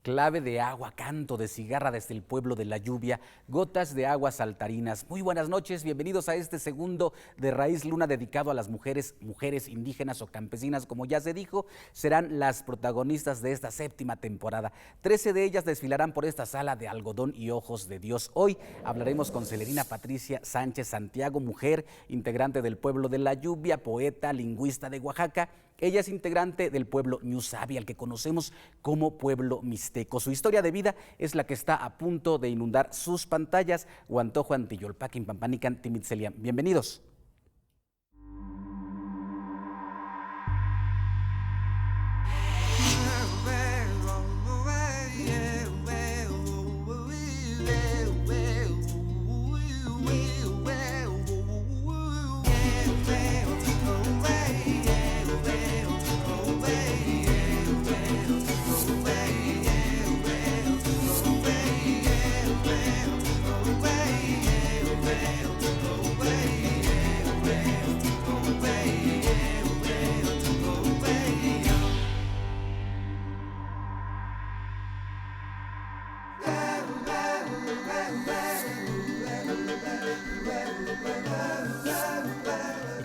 Clave de agua, canto de cigarra desde el pueblo de la lluvia, gotas de agua saltarinas. Muy buenas noches, bienvenidos a este segundo de Raíz Luna dedicado a las mujeres indígenas o campesinas, como ya se dijo, serán las protagonistas de esta séptima temporada. 13 de ellas desfilarán por esta sala de algodón y ojos de Dios. Hoy hablaremos con Celerina Patricia Sánchez Santiago, mujer integrante del pueblo de la lluvia, poeta, lingüista de Oaxaca. Ella es integrante del pueblo Ñusabi, al que conocemos como pueblo mixteco. Su historia de vida es la que está a punto de inundar sus pantallas. Huantojo Antiyolpaquin Pampanican Timitzelian. Bienvenidos.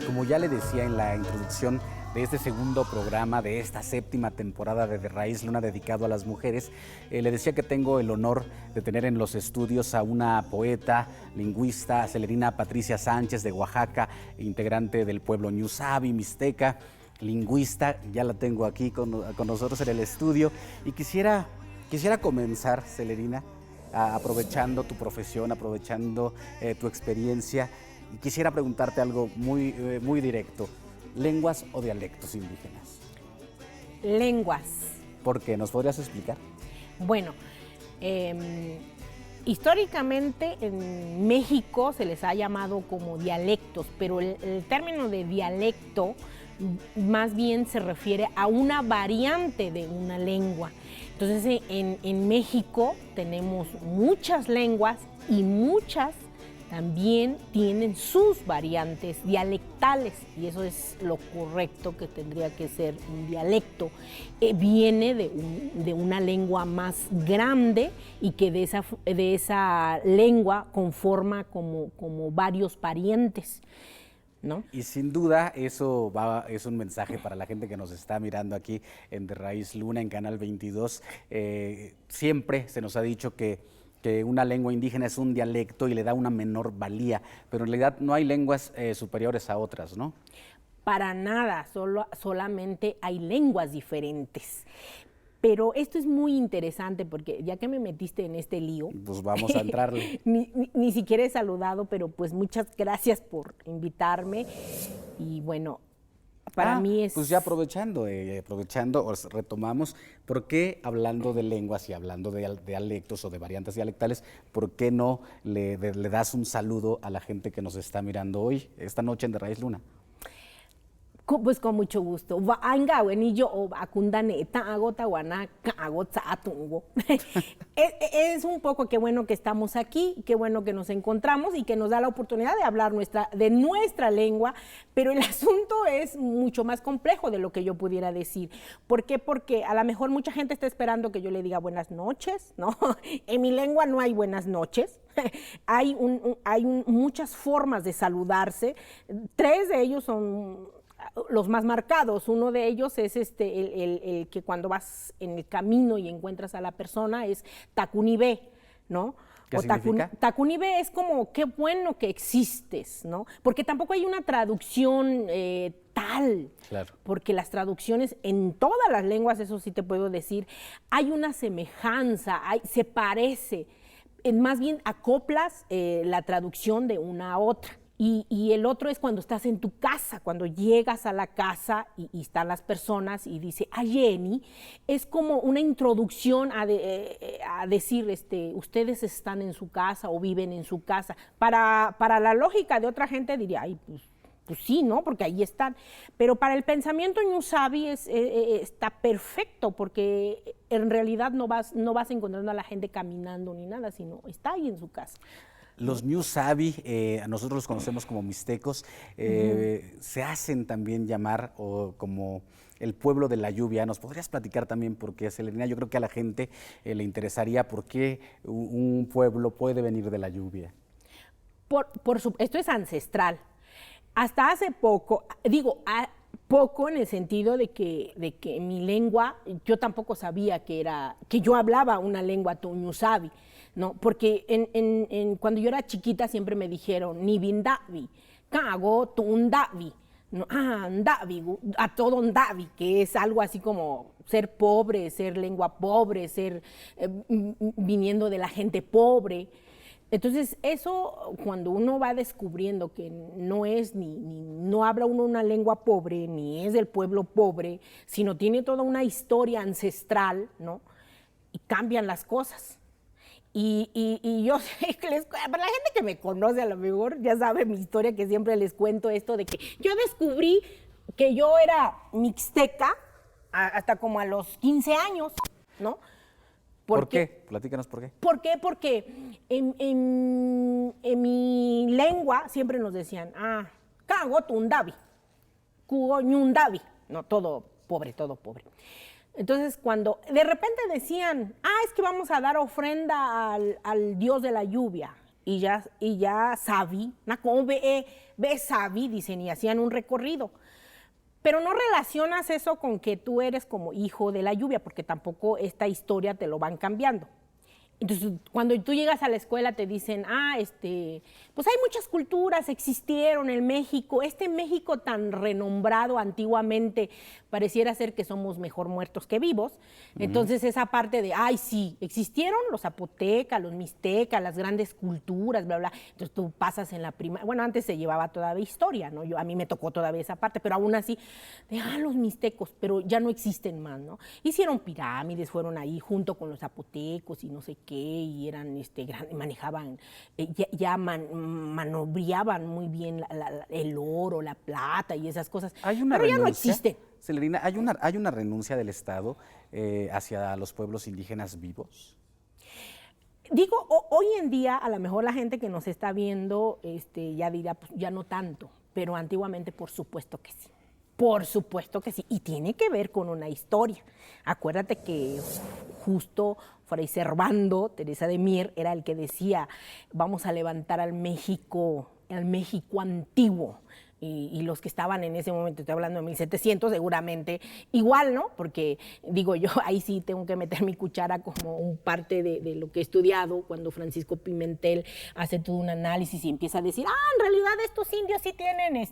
Como ya le decía en la introducción de este segundo programa, de esta séptima temporada de Raíz Luna dedicado a las mujeres, le decía que tengo el honor de tener en los estudios a una poeta, lingüista, Celerina Patricia Sánchez de Oaxaca, integrante del pueblo Ñusabi, mixteca, lingüista. Ya la tengo aquí con nosotros en el estudio y quisiera comenzar, Celerina, aprovechando tu profesión, aprovechando tu experiencia. Y quisiera preguntarte algo muy directo. ¿Lenguas o dialectos indígenas? Lenguas. ¿Por qué? ¿Nos podrías explicar? Bueno, históricamente en México se les ha llamado como dialectos, pero el término de dialecto más bien se refiere a una variante de una lengua. Entonces en México tenemos muchas lenguas y muchas también tienen sus variantes dialectales, y eso es lo correcto que tendría que ser un dialecto. Viene de una lengua más grande y que de esa lengua conforma como varios parientes, ¿no? Y sin duda eso es un mensaje para la gente que nos está mirando aquí en De Raíz Luna, en Canal 22. Siempre se nos ha dicho que una lengua indígena es un dialecto y le da una menor valía, pero en realidad no hay lenguas superiores a otras, ¿no? Para nada, solamente hay lenguas diferentes. Pero esto es muy interesante porque ya que me metiste en este lío, pues vamos a entrarle. ni siquiera he saludado, pero pues muchas gracias por invitarme. Y bueno, para mí es... Pues ya aprovechando, retomamos, ¿por qué hablando de lenguas y hablando de dialectos o de variantes dialectales, por qué no le das un saludo a la gente que nos está mirando hoy, esta noche en De Raíz Luna? Pues con mucho gusto. Es un poco qué bueno que estamos aquí, qué bueno que nos encontramos y que nos da la oportunidad de hablar de nuestra lengua, pero el asunto es mucho más complejo de lo que yo pudiera decir. ¿Por qué? Porque a lo mejor mucha gente está esperando que yo le diga buenas noches, ¿no? En mi lengua no hay buenas noches. Hay muchas formas de saludarse. 3 de ellos son los más marcados. Uno de ellos es el que cuando vas en el camino y encuentras a la persona es Takunibé, ¿no? ¿Qué significa? Takunibé es como qué bueno que existes, ¿no? Porque tampoco hay una traducción tal. Claro. Porque las traducciones en todas las lenguas, eso sí te puedo decir, hay una semejanza, se parece. Más bien acoplas la traducción de una a otra. Y el otro es cuando estás en tu casa, cuando llegas a la casa y están las personas y dice Ayeni, es como una introducción a decir, ustedes están en su casa o viven en su casa. Para la lógica de otra gente diría, ay, pues sí, ¿no? Porque ahí están. Pero para el pensamiento Ñusabi está perfecto, porque en realidad no vas encontrando a la gente caminando ni nada, sino está ahí en su casa. Los Ñusabi, nosotros los conocemos como mixtecos, se hacen también llamar como el pueblo de la lluvia. ¿Nos podrías platicar también por qué, Celerina? Yo creo que a la gente le interesaría por qué un pueblo puede venir de la lluvia. Esto es ancestral. Hasta hace poco, poco en el sentido de que mi lengua, yo tampoco sabía que yo hablaba una lengua Ñusabi, ¿no? Porque cuando yo era chiquita siempre me dijeron, ni bindavi, cago tundavi, no, ndavi, a todo ndavi, que es algo así como ser pobre, ser lengua pobre, ser viniendo de la gente pobre. Entonces, eso cuando uno va descubriendo que no habla uno una lengua pobre, ni es del pueblo pobre, sino tiene toda una historia ancestral, ¿no? Y cambian las cosas. Y yo sé que para la gente que me conoce a lo mejor ya sabe mi historia, que siempre les cuento esto de que yo descubrí que yo era mixteca hasta como a los 15 años, ¿no? ¿Por qué? Platícanos por qué. ¿Por qué? Porque en mi lengua siempre nos decían, cago tundavi, cugo ñundavi, no, todo pobre, todo pobre. Entonces, cuando de repente decían, es que vamos a dar ofrenda al dios de la lluvia, y ya Sabi, como ve Sabi, dicen, y hacían un recorrido. Pero no relacionas eso con que tú eres como hijo de la lluvia, porque tampoco esta historia te lo van cambiando. Entonces, cuando tú llegas a la escuela te dicen, pues hay muchas culturas, existieron en México, este México tan renombrado antiguamente, pareciera ser que somos mejor muertos que vivos. Entonces, esa parte de, sí, existieron los zapotecas, los mixtecas, las grandes culturas, bla, bla. Entonces, tú pasas en la primaria, bueno, antes se llevaba todavía historia, ¿no? A mí me tocó todavía esa parte, pero aún así, los mixtecos, pero ya no existen más, ¿no? Hicieron pirámides, fueron ahí junto con los zapotecos y no sé qué, y eran, manejaban, manobreaban muy bien el oro, la plata y esas cosas, pero ya no existen. Celerina, ¿hay una renuncia del Estado hacia los pueblos indígenas vivos? Digo, hoy en día, a lo mejor la gente que nos está viendo ya dirá, pues ya no tanto, pero antiguamente por supuesto que sí. Por supuesto que sí, y tiene que ver con una historia. Acuérdate que justo Fray Servando, Teresa de Mier, era el que decía, vamos a levantar al México antiguo. Y los que estaban en ese momento, estoy hablando de 1700, seguramente igual, ¿no? Porque digo yo, ahí sí tengo que meter mi cuchara como un parte de lo que he estudiado, cuando Francisco Pimentel hace todo un análisis y empieza a decir, en realidad estos indios sí tienen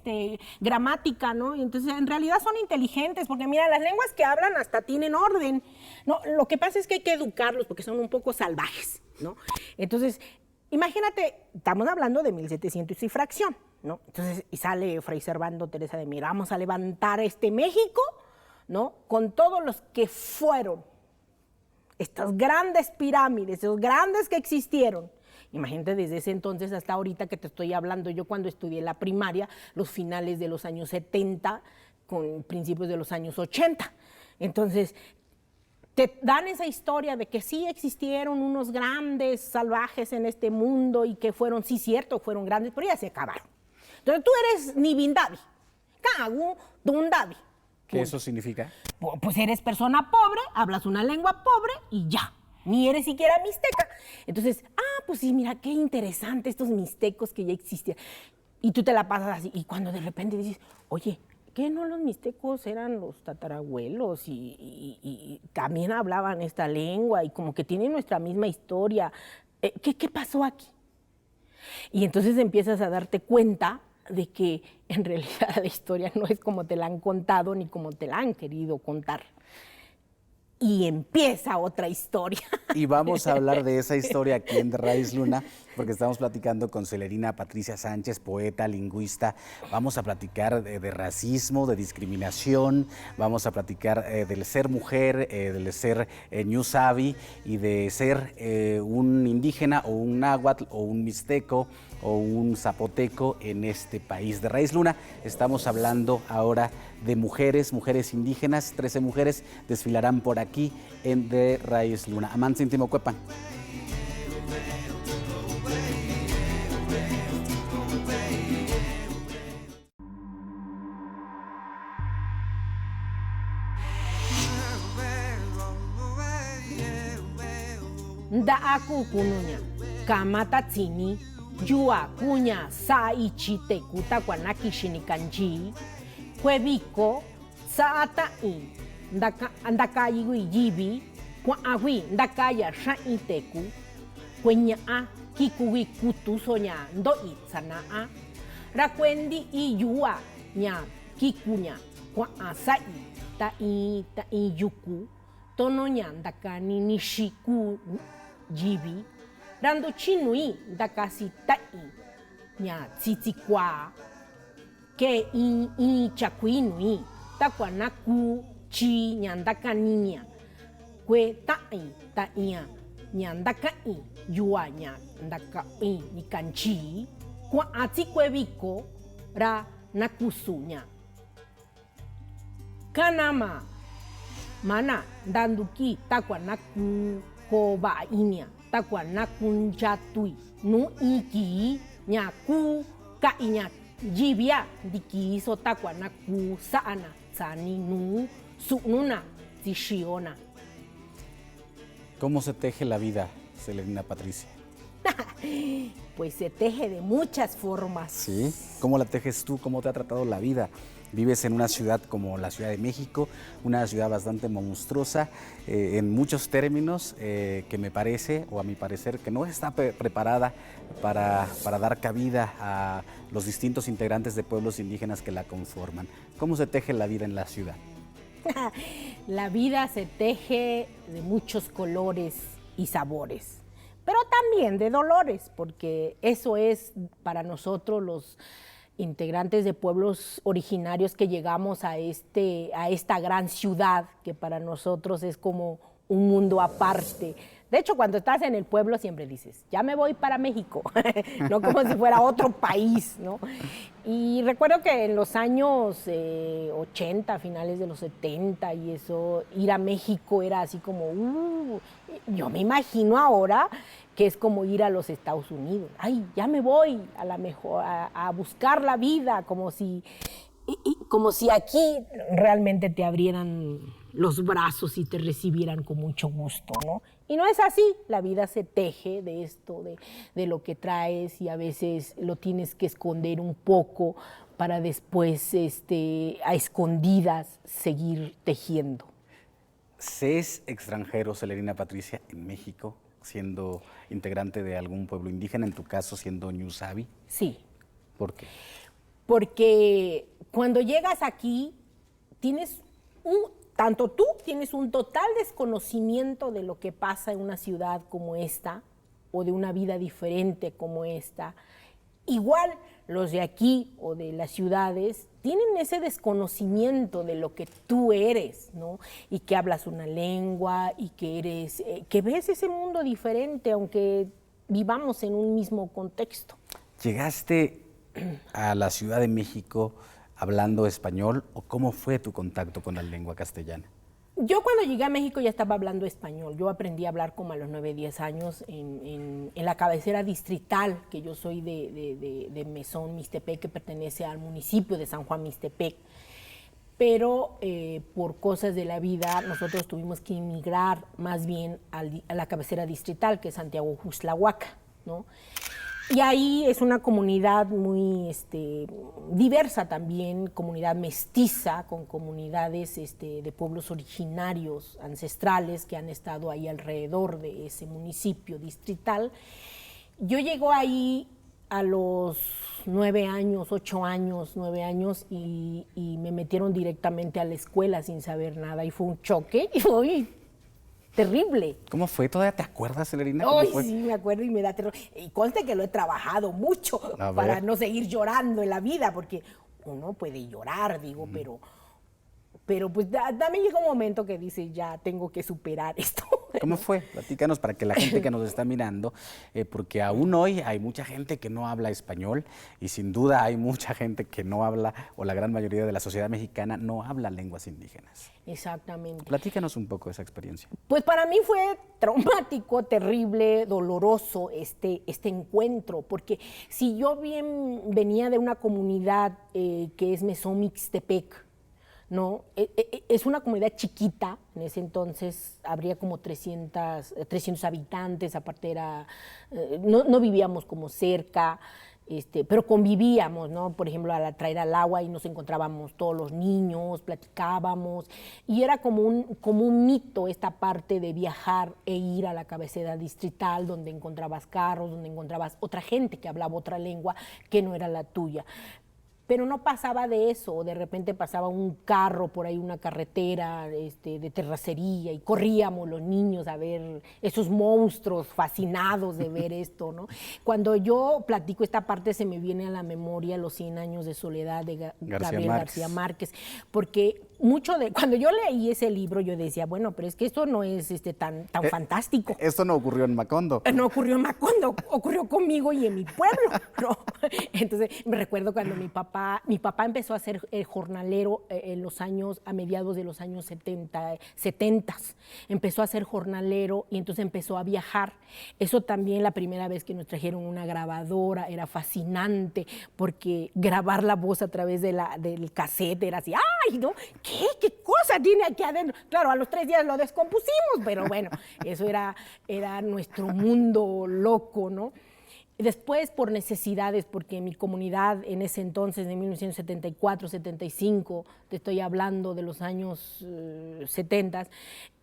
gramática, ¿no? Y entonces en realidad son inteligentes, porque mira, las lenguas que hablan hasta tienen orden, ¿no? Lo que pasa es que hay que educarlos porque son un poco salvajes, ¿no? Entonces, imagínate, estamos hablando de 1700 y fracción, ¿no? Entonces, y sale Fray Servando, Teresa de Mier, vamos a levantar México, ¿no? Con todos los que fueron, estas grandes pirámides, esos grandes que existieron. Imagínate desde ese entonces hasta ahorita que te estoy hablando, yo cuando estudié la primaria, los finales de los años 70, con principios de los años 80. Entonces, te dan esa historia de que sí existieron unos grandes salvajes en este mundo y que fueron, sí cierto, fueron grandes, pero ya se acabaron. Entonces tú eres Nibindavi, Kagu Dundavi. ¿Qué eso significa? Pues eres persona pobre, hablas una lengua pobre y ya. Ni eres siquiera mixteca. Entonces, pues sí, mira, qué interesante estos mixtecos que ya existían. Y tú te la pasas así, y cuando de repente dices, oye, ¿qué no los mixtecos eran los tatarabuelos y también hablaban esta lengua y como que tienen nuestra misma historia? ¿Qué pasó aquí? Y entonces empiezas a darte cuenta de que en realidad la historia no es como te la han contado ni como te la han querido contar. Y empieza otra historia. Y vamos a hablar de esa historia aquí en De Raíz Luna, porque estamos platicando con Celerina Patricia Sánchez, poeta, lingüista. Vamos a platicar de racismo, de discriminación, vamos a platicar del ser mujer, del ser Ñusabi y de ser un indígena o un náhuatl o un mixteco o un zapoteco en este país. De Raíz Luna estamos hablando ahora de mujeres indígenas. 13 mujeres desfilarán por aquí en De Raíz Luna. Amantsin Timocuepan. nda aku kunuña, kamata tsini, yua kuña sa ichite kuta kwanaki shinikanji, kueviko sa ata in, ndaka yigui yibi, kwa agui ndaka ya sha'i teku, kueña'a kikugi kutu soña ndo itsanaa, rakwendi i yua ña kikuña kwa sa'i ta in yuku, tono ña ndaka ninishiku yibi, rando chinui ndaka si ta'i ña tsitsikua, ke in chakui nui, takua naku chi ña ndaka niña, kue ta'i ta'ia ña ndaka'i yua ña ndaka'i nikanchi, kua'a tsikueviko ra nakusuña. Kanama mana ndanduki takua naku kova'iña, takua nakunchatui nu iki ña ku ka'iña yivia ndiki so takua naku sa'ana tsani nu su'nuna tsixiona. ¿Cómo se teje la vida, Celerina Patricia? Pues se teje de muchas formas. ¿Sí? ¿Cómo la tejes tú? ¿Cómo te ha tratado la vida? Vives en una ciudad como la Ciudad de México, una ciudad bastante monstruosa en muchos términos, que me parece, o a mi parecer, que no está preparada para dar cabida a los distintos integrantes de pueblos indígenas que la conforman. ¿Cómo se teje la vida en la ciudad? La vida se teje de muchos colores y sabores, pero también de dolores, porque eso es para nosotros los integrantes de pueblos originarios que llegamos a esta gran ciudad, que para nosotros es como un mundo aparte. De hecho, cuando estás en el pueblo siempre dices, ya me voy para México, no como si fuera otro país, ¿no? Y recuerdo que en los años 80, finales de los 70 y eso, ir a México era así como, yo me imagino ahora que es como ir a los Estados Unidos. Ay, ya me voy a la mejor, a buscar la vida, como si aquí realmente te abrieran los brazos y te recibieran con mucho gusto, ¿no? Y no es así, la vida se teje de esto, de lo que traes, y a veces lo tienes que esconder un poco para después, a escondidas, seguir tejiendo. ¿Se es extranjero, Celerina Patricia, en México, siendo integrante de algún pueblo indígena, en tu caso siendo ñusabi? Sí. ¿Por qué? Porque cuando llegas aquí, tanto tú tienes un total desconocimiento de lo que pasa en una ciudad como esta, o de una vida diferente como esta. Igual los de aquí o de las ciudades tienen ese desconocimiento de lo que tú eres, ¿no? Y que hablas una lengua y que ves ese mundo diferente, aunque vivamos en un mismo contexto. ¿Llegaste a la Ciudad de México hablando español, o cómo fue tu contacto con la lengua castellana? Yo cuando llegué a México ya estaba hablando español. Yo aprendí a hablar como a los 9, 10 años en la cabecera distrital, que yo soy de Mesón, Mixtepec, que pertenece al municipio de San Juan Mixtepec. Pero por cosas de la vida nosotros tuvimos que emigrar más bien a la cabecera distrital, que es Santiago Juxtlahuaca, ¿no? Y ahí es una comunidad muy diversa también, comunidad mestiza, con comunidades de pueblos originarios, ancestrales, que han estado ahí alrededor de ese municipio distrital. Yo llego ahí a los 9 años, 8 años, 9 años, y me metieron directamente a la escuela sin saber nada, y fue un choque, y fue terrible. ¿Cómo fue? ¿Todavía te acuerdas, Celerina? Ay, sí, me acuerdo y me da terror. Y conste que lo he trabajado mucho para no seguir llorando en la vida, porque uno puede llorar, digo, pero pues también llega un momento que dice, ya tengo que superar esto. ¿Cómo fue? Platícanos para que la gente que nos está mirando, porque aún hoy hay mucha gente que no habla español, y sin duda hay mucha gente que no habla, o la gran mayoría de la sociedad mexicana no habla lenguas indígenas. Exactamente. Platícanos un poco de esa experiencia. Pues para mí fue traumático, terrible, doloroso este encuentro, porque si yo bien venía de una comunidad que es Mesón Mixtepec, ¿no? Es una comunidad chiquita, en ese entonces habría como 300 habitantes, aparte no vivíamos como cerca, pero convivíamos, ¿no? Por ejemplo, al traer al agua y nos encontrábamos todos los niños, platicábamos, y era como un mito esta parte de viajar e ir a la cabecera distrital, donde encontrabas carros, donde encontrabas otra gente que hablaba otra lengua que no era la tuya. Pero no pasaba de eso, de repente pasaba un carro por ahí, una carretera de terracería, y corríamos los niños a ver esos monstruos fascinados de ver esto, ¿no? Cuando yo platico esta parte se me viene a la memoria Los 100 años de soledad de Gabriel García Márquez, porque cuando yo leí ese libro yo decía, bueno, pero es que esto no es tan fantástico. Esto no ocurrió en Macondo. No ocurrió en Macondo, ocurrió conmigo y en mi pueblo, ¿no? Entonces me recuerdo cuando mi papá empezó a ser jornalero a mediados de los años 70, empezó a ser jornalero y entonces empezó a viajar. Eso también, la primera vez que nos trajeron una grabadora era fascinante, porque grabar la voz a través del cassette era así, ¡ay, no! ¿Qué cosa tiene aquí adentro? Claro, a los 3 días lo descompusimos, pero bueno, eso era nuestro mundo loco, ¿no? Después, por necesidades, porque mi comunidad en ese entonces, de 1974, 75, te estoy hablando de los años 70,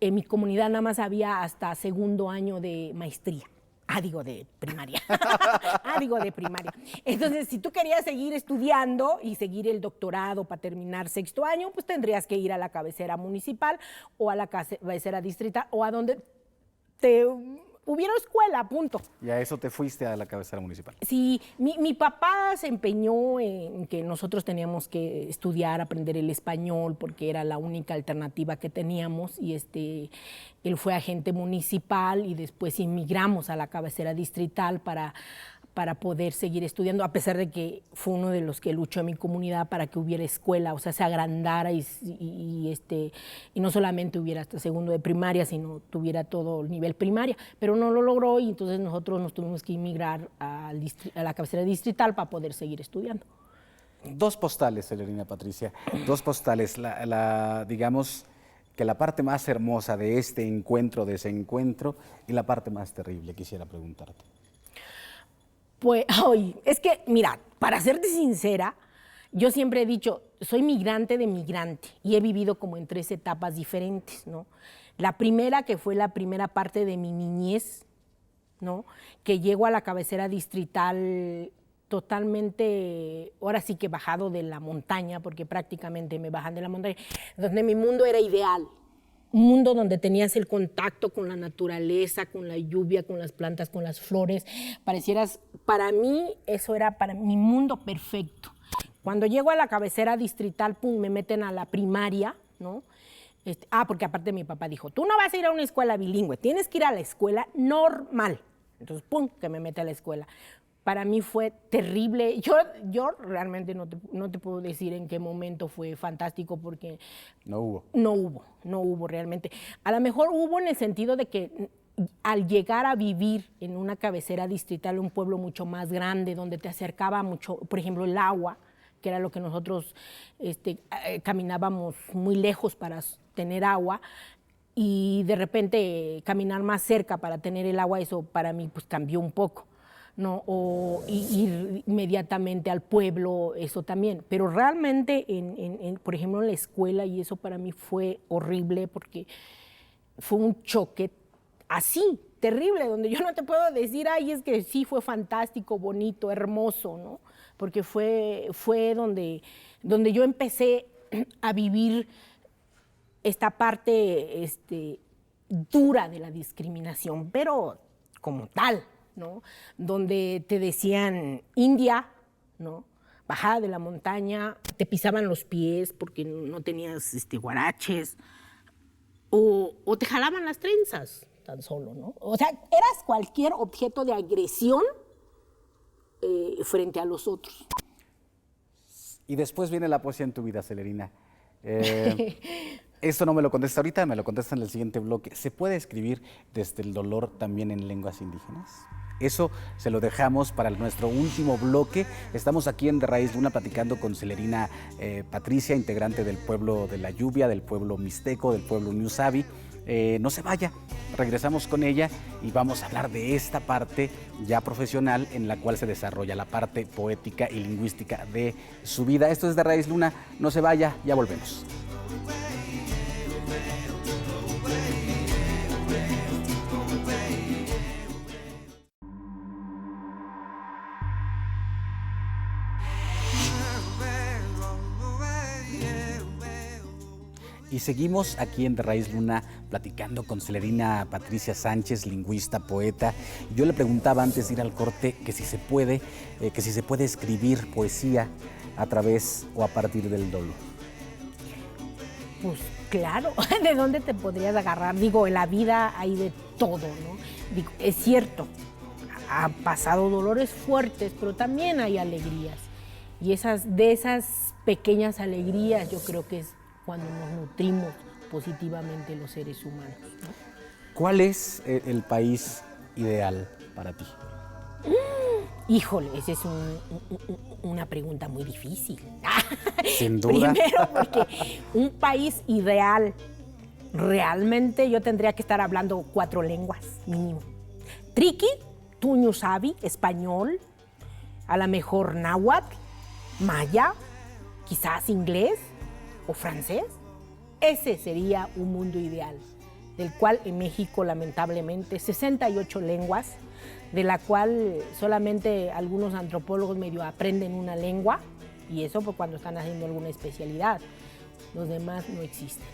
en mi comunidad nada más había hasta segundo año de maestría. Digo de primaria. Digo de primaria. Entonces, si tú querías seguir estudiando y seguir el doctorado para terminar sexto año, pues tendrías que ir a la cabecera municipal o a la cabecera distrital o a donde hubiera escuela, punto. Y a eso te fuiste a la cabecera municipal. Sí, mi papá se empeñó en que nosotros teníamos que estudiar, aprender el español, porque era la única alternativa que teníamos, y él fue agente municipal y después inmigramos a la cabecera distrital para poder seguir estudiando, a pesar de que fue uno de los que luchó en mi comunidad para que hubiera escuela, o sea, se agrandara y no solamente hubiera hasta segundo de primaria, sino tuviera todo el nivel primaria, pero no lo logró y entonces nosotros nos tuvimos que inmigrar a la cabecera distrital para poder seguir estudiando. 2 postales, Celerina Patricia, 2 postales, digamos que la parte más hermosa de este encuentro, de ese encuentro, y la parte más terrible, quisiera preguntarte. Pues, es que, mira, para serte sincera, yo siempre he dicho, soy migrante de migrante y he vivido como en 3 etapas diferentes, ¿no? La primera, que fue la primera parte de mi niñez, ¿no? Que llego a la cabecera distrital totalmente, ahora sí que bajado de la montaña, porque prácticamente me bajan de la montaña, donde mi mundo era ideal. Un mundo donde tenías el contacto con la naturaleza, con la lluvia, con las plantas, con las flores. Para mí, eso era para mi mundo perfecto. Cuando llego a la cabecera distrital, pum, me meten a la primaria, ¿no? Porque aparte mi papá dijo, tú no vas a ir a una escuela bilingüe, tienes que ir a la escuela normal. Entonces, pum, que me mete a la escuela. Para mí fue terrible. Yo realmente no te puedo decir en qué momento fue fantástico, porque no hubo realmente. A lo mejor hubo en el sentido de que al llegar a vivir en una cabecera distrital, un pueblo mucho más grande, donde te acercaba mucho, por ejemplo, el agua, que era lo que nosotros caminábamos muy lejos para tener agua, y de repente caminar más cerca para tener el agua, eso para mí pues cambió un poco, ¿no? O ir inmediatamente al pueblo, eso también. Pero realmente, por ejemplo, en la escuela, y eso para mí fue horrible, porque fue un choque así, terrible, donde yo no te puedo decir, es que sí fue fantástico, bonito, hermoso, ¿no? Porque fue donde yo empecé a vivir esta parte dura de la discriminación, pero como tal, ¿no? Donde te decían India, ¿no? Bajada de la montaña, te pisaban los pies porque no tenías guaraches, o te jalaban las trenzas tan solo, ¿no? O sea, eras cualquier objeto de agresión frente a los otros. Y después viene la poesía en tu vida, Celerina. Esto no me lo contesta ahorita, me lo contesta en el siguiente bloque. ¿Se puede escribir desde el dolor también en lenguas indígenas? Eso se lo dejamos para nuestro último bloque. Estamos aquí en De Raíz Luna platicando con Celerina Patricia, integrante del pueblo de la Lluvia, del pueblo mixteco, del pueblo Ñusabi. No se vaya, regresamos con ella y vamos a hablar de esta parte ya profesional en la cual se desarrolla la parte poética y lingüística de su vida. Esto es De Raíz Luna, no se vaya, ya volvemos. Y seguimos aquí en De Raíz Luna platicando con Celerina Patricia Sánchez, lingüista, poeta. Yo le preguntaba antes de ir al corte que si se puede escribir poesía a través o a partir del dolor. Pues claro, ¿de dónde te podrías agarrar? Digo, en la vida hay de todo, ¿no? Digo, es cierto, ha pasado dolores fuertes, pero también hay alegrías. Y de esas pequeñas alegrías yo creo que es cuando nos nutrimos positivamente los seres humanos, ¿no? ¿Cuál es el país ideal para ti? Híjole, esa es una pregunta muy difícil. Sin duda. Primero, porque un país ideal, realmente yo tendría que estar hablando 4 lenguas mínimo. Triqui, Ñusabi, español, a lo mejor náhuatl, maya, quizás inglés o francés. Ese sería un mundo ideal, del cual en México lamentablemente 68 lenguas, de la cual solamente algunos antropólogos medio aprenden una lengua, y eso pues cuando están haciendo alguna especialidad. Los demás no existen.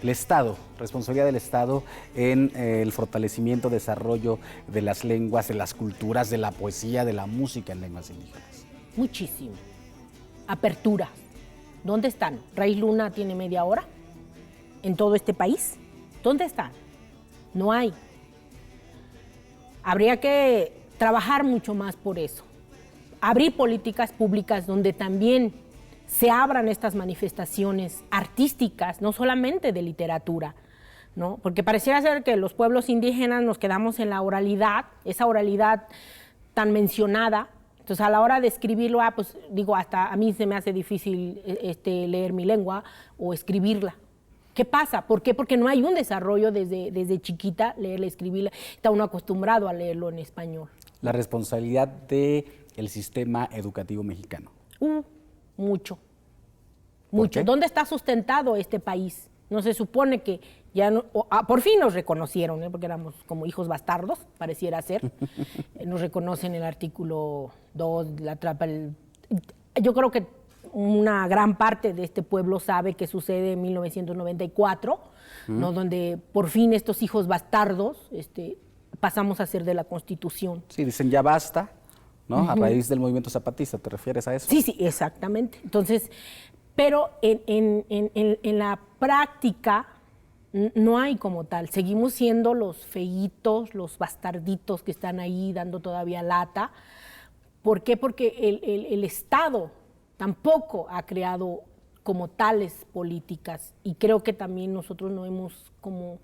El Estado, responsabilidad del Estado en el fortalecimiento, desarrollo de las lenguas, de las culturas, de la poesía, de la música en lenguas indígenas. Muchísimo. Apertura. ¿Dónde están? Raíz Luna tiene media hora en todo este país. ¿Dónde están? No hay. Habría que trabajar mucho más por eso. Abrir políticas públicas donde también se abran estas manifestaciones artísticas, no solamente de literatura, ¿no? Porque pareciera ser que los pueblos indígenas nos quedamos en la oralidad, esa oralidad tan mencionada. Entonces, a la hora de escribirlo, pues digo, hasta a mí se me hace difícil leer mi lengua o escribirla. ¿Qué pasa? ¿Por qué? Porque no hay un desarrollo desde chiquita, leerla, escribirla. Está uno acostumbrado a leerlo en español. La responsabilidad del sistema educativo mexicano. Mucho. Mucho. ¿Dónde está sustentado este país? No se supone que ya no, por fin nos reconocieron, porque éramos como hijos bastardos, pareciera ser. Nos reconocen el artículo 2, yo creo que una gran parte de este pueblo sabe que sucede en 1994, ¿no? Donde por fin estos hijos bastardos pasamos a ser de la Constitución. Sí, dicen ya basta, ¿no? A raíz del movimiento zapatista, ¿te refieres a eso? Sí, exactamente. Entonces, pero en la práctica no hay como tal. Seguimos siendo los feitos, los bastarditos que están ahí dando todavía lata. ¿Por qué? Porque el Estado tampoco ha creado como tales políticas, y creo que también nosotros no hemos como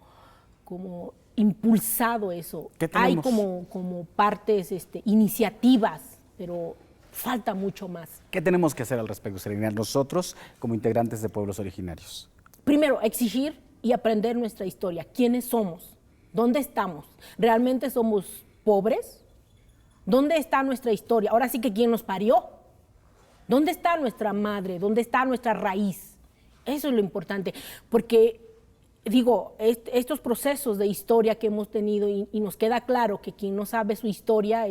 impulsado eso. Hay como partes, iniciativas, pero falta mucho más. ¿Qué tenemos que hacer al respecto, Celerina, nosotros como integrantes de pueblos originarios? Primero, exigir y aprender nuestra historia. ¿Quiénes somos? ¿Dónde estamos? ¿Realmente somos pobres? ¿Dónde está nuestra historia? Ahora sí que ¿quién nos parió? ¿Dónde está nuestra madre? ¿Dónde está nuestra raíz? Eso es lo importante, porque digo, estos procesos de historia que hemos tenido y nos queda claro que quien no sabe su historia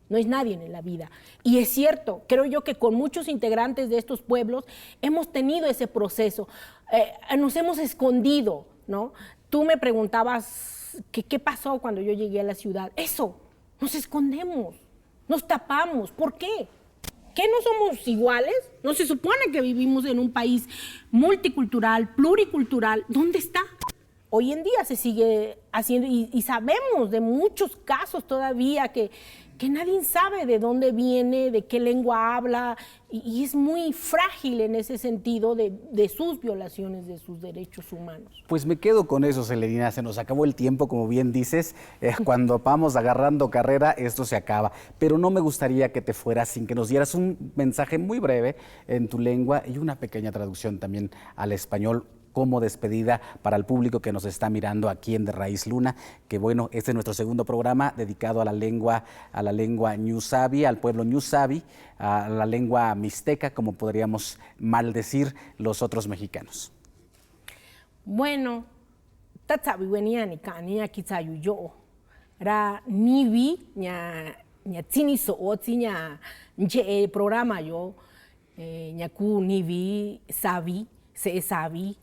no es nadie en la vida. Y es cierto, creo yo que con muchos integrantes de estos pueblos hemos tenido ese proceso, nos hemos escondido, ¿no? Tú me preguntabas qué pasó cuando yo llegué a la ciudad. Eso, nos escondemos, nos tapamos. ¿Por qué? ¿Qué no somos iguales? ¿No se supone que vivimos en un país multicultural, pluricultural? ¿Dónde está? Hoy en día se sigue haciendo y sabemos de muchos casos todavía que que nadie sabe de dónde viene, de qué lengua habla, y es muy frágil en ese sentido de sus violaciones de sus derechos humanos. Pues me quedo con eso, Celerina, se nos acabó el tiempo, como bien dices, cuando vamos agarrando carrera, esto se acaba, pero no me gustaría que te fueras sin que nos dieras un mensaje muy breve en tu lengua y una pequeña traducción también al español, como despedida para el público que nos está mirando aquí en De Raíz Luna, que bueno, este es nuestro segundo programa dedicado a la lengua ñusabi, al pueblo ñusabi, a la lengua mixteca, como podríamos maldecir los otros mexicanos. Bueno, tatsabi weniani kania kitsayu yo, ra nivi nya tsini so otsi nya nche programa yo, nya ku nivi sabi, se sabi,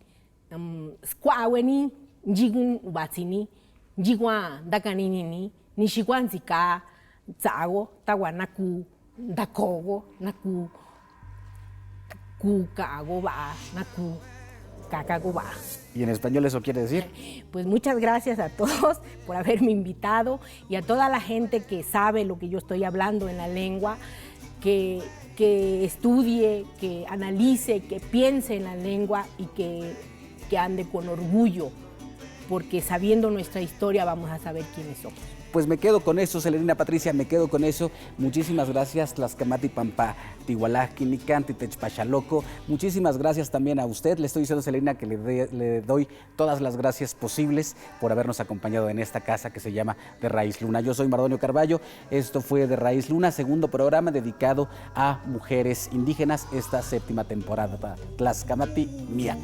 skwaweni njigun ubatsini njigwa ndakanini nishikwanzika tsago tawa naku ndakogo naku kukago ba naku kakago ba. ¿Y en español eso quiere decir? Pues muchas gracias a todos por haberme invitado y a toda la gente que sabe lo que yo estoy hablando en la lengua, que estudie, que analice, que piense en la lengua y que ande con orgullo, porque sabiendo nuestra historia vamos a saber quiénes somos. Pues me quedo con eso, Celerina Patricia, me quedo con eso. Muchísimas gracias, Tlaxcamati Pampa, Tihualahqui, Nicanti, Techpachaloco. Muchísimas gracias también a usted. Le estoy diciendo, Celerina, que le doy todas las gracias posibles por habernos acompañado en esta casa que se llama De Raíz Luna. Yo soy Mardonio Carballo, esto fue De Raíz Luna, segundo programa dedicado a mujeres indígenas, esta séptima temporada. Tlaxcamati Miak.